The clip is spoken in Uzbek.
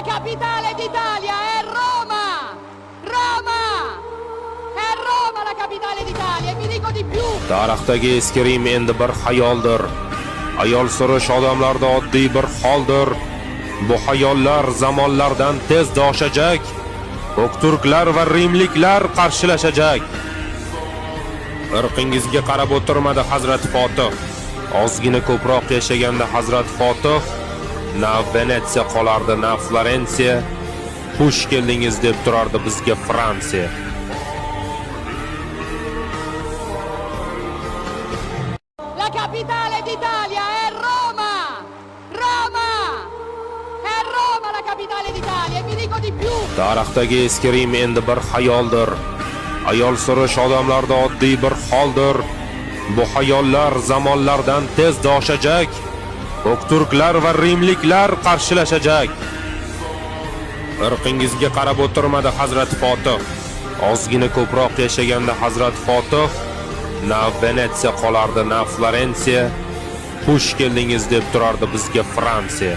capitale d'Italia è Roma! Roma! È Roma la capitale d'Italia, e vi dico di più! Tarixdagi eski Rim endi bir xayoldir. Ayol surish odamlarda oddiy bir holdir. Bu xayollar zamonlardan tezda oshajak. Turklar va rimliklar qarshilashajak. Irqingizga qarab o'tirmadi Hazrat Fotih. Ozgina ko'proq yashaganda Hazrat Fotih na Venetsiya qolardi, na Florensiya. Xush keldingiz deb turardi bizga Fransiya. La capitale d'Italia è Roma! Roma! È Roma la capitale d'Italia, e vi dico di più! Tarixdagi eski Rim endi bir xayoldir. Ayol surish odamlarda oddiy bir holdir. Bu xayollar zamonlardan tezda oshajak. Turklar va rimliklar qarshilashajak. Irqingizga qarab o'tirmadi Hazrat Fotih. Ozgina ko'proq yashaganda Hazrat Fotih na Venetsiya qolardi, na Florensiya. Xush keldingiz deb turardi bizga Fransiya.